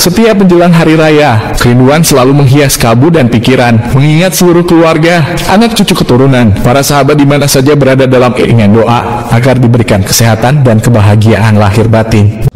Setiap menjelang hari raya, kerinduan selalu menghias kalbu dan pikiran, mengingat seluruh keluarga, anak cucu keturunan, para sahabat di mana saja berada dalam iringan doa, agar diberikan kesehatan dan kebahagiaan lahir batin.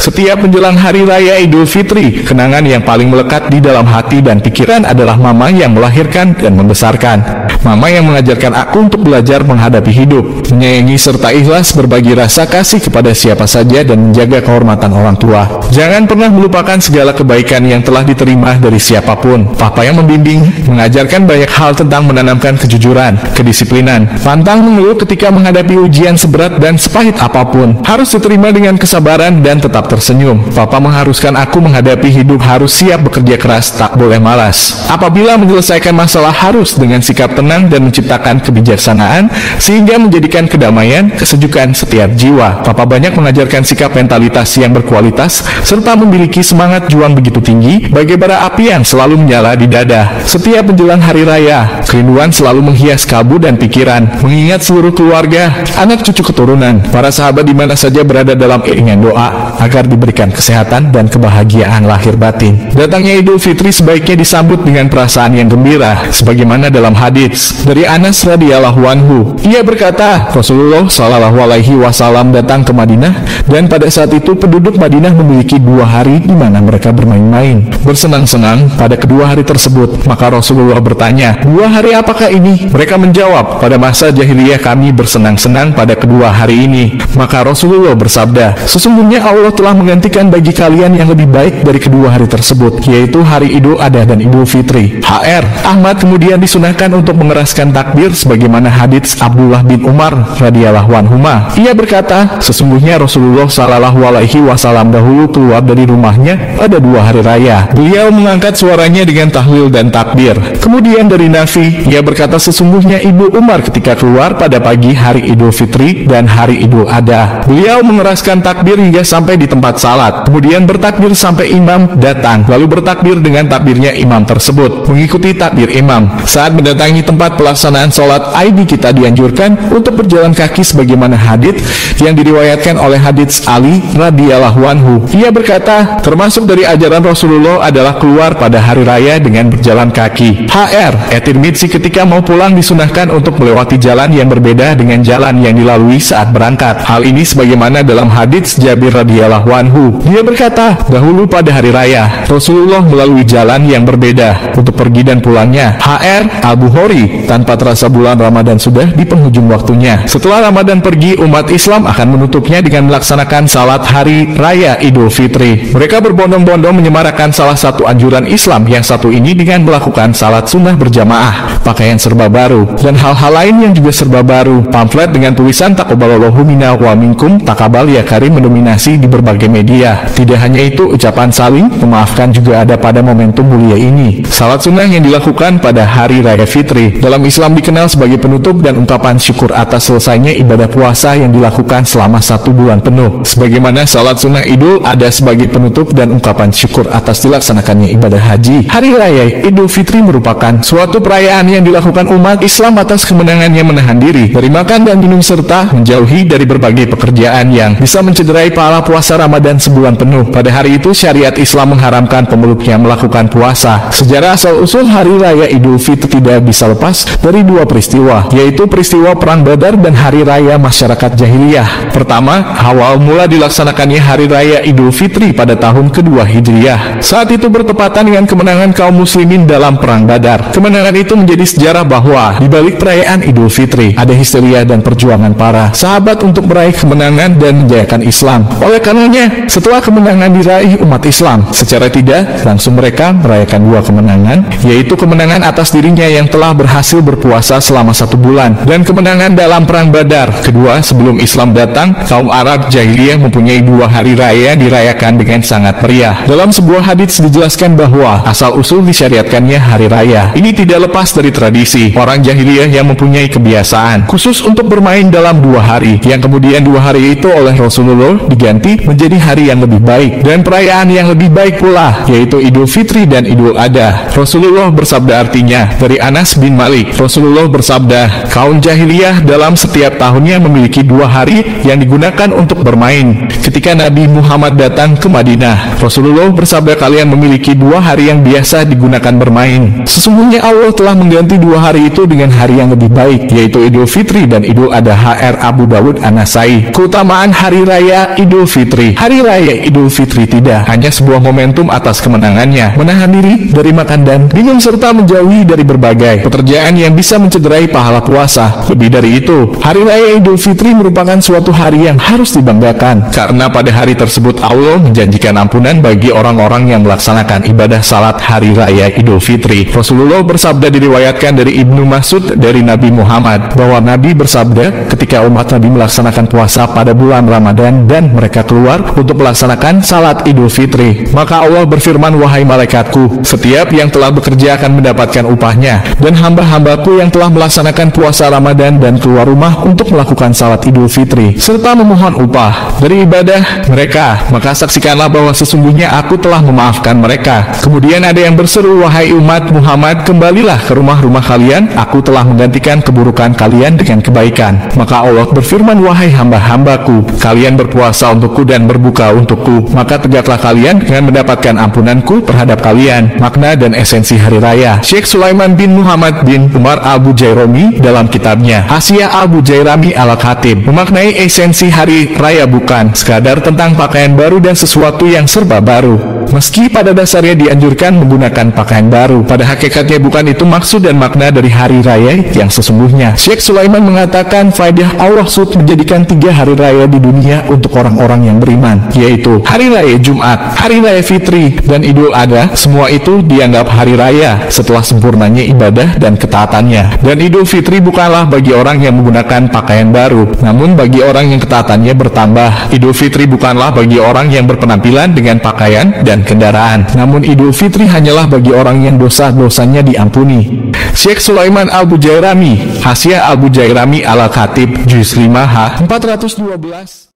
Setiap menjelang Hari Raya Idul Fitri, kenangan yang paling melekat di dalam hati dan pikiran adalah mama yang melahirkan dan membesarkan. Mama yang mengajarkan aku untuk belajar menghadapi hidup, menyayangi serta ikhlas berbagi rasa kasih kepada siapa saja dan menjaga kehormatan orang tua. Jangan pernah melupakan segala kebaikan yang telah diterima dari siapapun. Papa yang membimbing, mengajarkan banyak hal tentang menanamkan kejujuran, kedisiplinan, pantang mengeluh ketika menghadapi ujian seberat dan sepahit apapun. Harus diterima dengan kesabaran dan tetap tersenyum. Papa mengharuskan aku menghadapi hidup harus siap bekerja keras, tak boleh malas. Apabila menyelesaikan masalah harus dengan sikap tenang dan menciptakan kebijaksanaan sehingga menjadikan kedamaian, kesejukan setiap jiwa. Papa banyak mengajarkan sikap mentalitas yang berkualitas serta memiliki semangat juang begitu tinggi bagai bara api yang selalu menyala di dada. Setiap menjelang hari raya, kerinduan selalu menghias kalbu dan pikiran, mengingat seluruh keluarga, anak cucu keturunan, para sahabat di mana saja berada dalam iringan doa, agar diberikan kesehatan dan kebahagiaan lahir batin. Datangnya Idul Fitri sebaiknya disambut dengan perasaan yang gembira, sebagaimana dalam hadits dari Anas radhiyallahu anhu. Ia berkata, Rasulullah shallallahu alaihi wasallam datang ke Madinah, dan pada saat itu penduduk Madinah memiliki 2 hari di mana mereka bermain-main, bersenang-senang pada kedua hari tersebut. Maka Rasulullah bertanya, 2 hari apakah ini? Mereka menjawab, pada masa jahiliyah kami bersenang-senang pada kedua hari ini. Maka Rasulullah bersabda, sesungguhnya Allah telah menggantikan bagi kalian yang lebih baik dari kedua hari tersebut, yaitu hari Idul Adha dan Idul Fitri. HR Ahmad kemudian disunahkan untuk mengeraskan takbir sebagaimana hadits Abdullah bin Umar radhiyallahu anhuma. Ia berkata, sesungguhnya Rasulullah sallallahu alaihi wasallam dahulu keluar dari rumahnya pada 2 hari raya. Beliau mengangkat suaranya dengan tahlil dan takbir. Kemudian dari Nafi, ia berkata, sesungguhnya Ibu Umar ketika keluar pada pagi hari Idul Fitri dan hari Idul Adha. Beliau mengeraskan takbir hingga sampai di tempat salat, kemudian bertakbir sampai imam datang, lalu bertakbir dengan takbirnya imam tersebut, mengikuti takbir imam. Saat mendatangi tempat pelaksanaan sholat Aid, kita dianjurkan untuk berjalan kaki sebagaimana hadits yang diriwayatkan oleh hadits Ali radhiyallahu anhu. Ia berkata, termasuk dari ajaran Rasulullah adalah keluar pada hari raya dengan berjalan kaki. HR At-Tirmidzi ketika mau pulang disunahkan untuk melewati jalan yang berbeda dengan jalan yang dilalui saat berangkat. Hal ini sebagaimana dalam hadits Jabir radhiyallahu anhu. Dia berkata, dahulu pada hari raya Rasulullah melalui jalan yang berbeda untuk pergi dan pulangnya. HR Al-Bukhari, tanpa terasa bulan Ramadan sudah di penghujung waktunya. Setelah Ramadan pergi, umat Islam akan menutupnya dengan melaksanakan salat hari raya Idul Fitri. Mereka berbondong-bondong menyemarakan salah satu anjuran Islam yang satu ini dengan melakukan salat sunnah berjamaah, pakaian serba baru, dan hal-hal lain yang juga serba baru. Pamflet dengan tulisan taqabbalallahu minna wa minkum, takabal ya karim, mendominasi di berbagai media. Tidak hanya itu, ucapan saling memaafkan juga ada pada momentum mulia ini. Salat sunnah yang dilakukan pada hari raya Fitri Fitri dalam Islam dikenal sebagai penutup dan ungkapan syukur atas selesainya ibadah puasa yang dilakukan selama 1 bulan penuh. Sebagaimana salat sunnah Idul Adha sebagai penutup dan ungkapan syukur atas dilaksanakannya ibadah haji. Hari Raya Idul Fitri merupakan suatu perayaan yang dilakukan umat Islam atas kemenangannya menahan diri dari makan dan minum serta menjauhi dari berbagai pekerjaan yang bisa mencederai pahala puasa Ramadan sebulan penuh. Pada hari itu syariat Islam mengharamkan pemeluknya melakukan puasa. Sejarah asal-usul Hari Raya Idul Fitri tidak bisa lepas dari 2 peristiwa, yaitu peristiwa Perang Badar dan Hari Raya Masyarakat Jahiliyah. Pertama, awal mula dilaksanakannya Hari Raya Idul Fitri pada tahun kedua Hijriah. Saat itu bertepatan dengan kemenangan kaum muslimin dalam Perang Badar. Kemenangan itu menjadi sejarah bahwa di balik perayaan Idul Fitri ada histeria dan perjuangan para sahabat untuk meraih kemenangan dan menjayakan Islam. Oleh karenanya, setelah kemenangan diraih umat Islam, secara tidak langsung mereka merayakan 2 kemenangan, yaitu kemenangan atas dirinya yang telah berhasil berpuasa selama 1 bulan dan kemenangan dalam Perang Badar. Kedua, sebelum Islam datang, kaum Arab Jahiliyah mempunyai 2 hari raya dirayakan dengan sangat meriah. Dalam sebuah hadits dijelaskan bahwa asal-usul disyariatkannya hari raya ini tidak lepas dari tradisi orang Jahiliyah yang mempunyai kebiasaan khusus untuk bermain dalam 2 hari, yang kemudian 2 hari itu oleh Rasulullah diganti menjadi hari yang lebih baik dan perayaan yang lebih baik pula, yaitu Idul Fitri dan Idul Adha. Rasulullah bersabda, artinya dari Anas bin Malik, Rasulullah bersabda, kaum Jahiliyah dalam setiap tahunnya memiliki 2 hari yang digunakan untuk bermain. Ketika Nabi Muhammad datang ke Madinah, Rasulullah bersabda, kalian memiliki 2 hari yang biasa digunakan bermain. Sesungguhnya Allah telah mengganti 2 hari itu dengan hari yang lebih baik, yaitu Idul Fitri dan Idul Adha. HR Abu Dawud An-Nasai. Keutamaan Hari Raya Idul Fitri. Hari Raya Idul Fitri tidak hanya sebuah momentum atas kemenangannya, menahan diri dari makan dan minum serta menjauhi dari berbagai pekerjaan yang bisa mencederai pahala puasa. Lebih dari itu, Hari Raya Idul Fitri merupakan suatu hari yang harus dibanggakan, karena pada hari tersebut Allah menjanjikan ampunan bagi orang-orang yang melaksanakan ibadah salat Hari Raya Idul Fitri. Rasulullah bersabda, diriwayatkan dari Ibnu Mas'ud dari Nabi Muhammad bahwa Nabi bersabda, ketika umat Nabi melaksanakan puasa pada bulan Ramadan dan mereka keluar untuk melaksanakan salat Idul Fitri, maka Allah berfirman, wahai malaikatku, setiap yang telah bekerja akan mendapatkan upahnya, dan hamba-hambaku yang telah melaksanakan puasa Ramadan dan keluar rumah untuk melakukan salat Idul Fitri serta memohon upah dari ibadah mereka, maka saksikanlah bahwa sesungguhnya aku telah memaafkan mereka. Kemudian ada yang berseru, wahai umat Muhammad, kembalilah ke rumah-rumah kalian, aku telah menggantikan keburukan kalian dengan kebaikan. Maka Allah berfirman, wahai hamba-hambaku, kalian berpuasa untukku dan berbuka untukku, maka tegaklah kalian dengan mendapatkan ampunanku terhadap kalian. Makna dan esensi Hari Raya. Syekh Sulaiman bin Muhammad bin Umar Abu Jairami dalam kitabnya Hasyiah Abu Jairami Al-Khatib memaknai esensi Hari Raya bukan sekadar tentang pakaian baru dan sesuatu yang serba baru. Meski pada dasarnya dianjurkan menggunakan pakaian baru, pada hakikatnya bukan itu maksud dan makna dari Hari Raya yang sesungguhnya. Syekh Sulaiman mengatakan, faedah Allah menjadikan 3 hari raya di dunia untuk orang-orang yang beriman, yaitu Hari Raya Jumat, Hari Raya Fitri, dan Idul Adha. Semua itu dianggap hari raya setelah sempurnanya ibadah dan ketaatannya. Dan Idul Fitri bukanlah bagi orang yang menggunakan pakaian baru, namun bagi orang yang ketaatannya bertambah. Idul Fitri bukanlah bagi orang yang berpenampilan dengan pakaian dan kendaraan, namun Idul Fitri hanyalah bagi orang yang dosa-dosanya diampuni. Syekh Sulaiman Abu Jairami, Hasyiah Abu Jairami Al-Khatib, Juz 5H 412.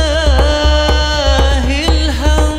ولله الحمد.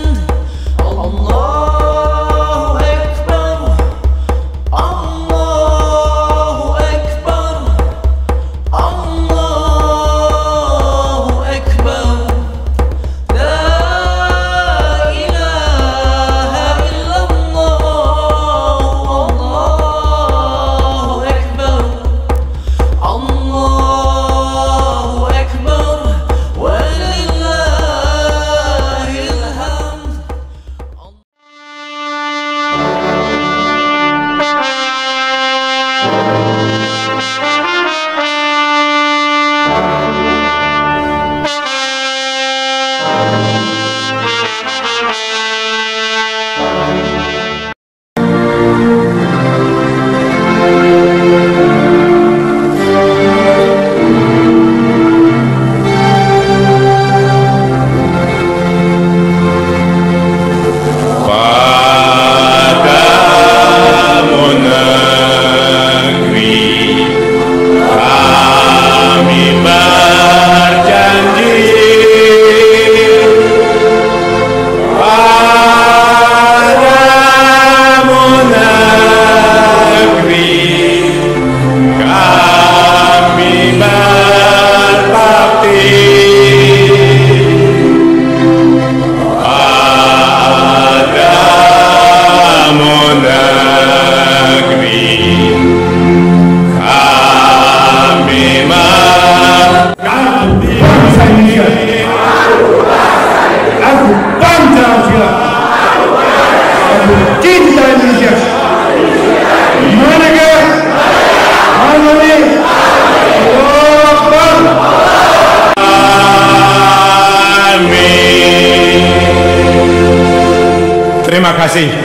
kasih.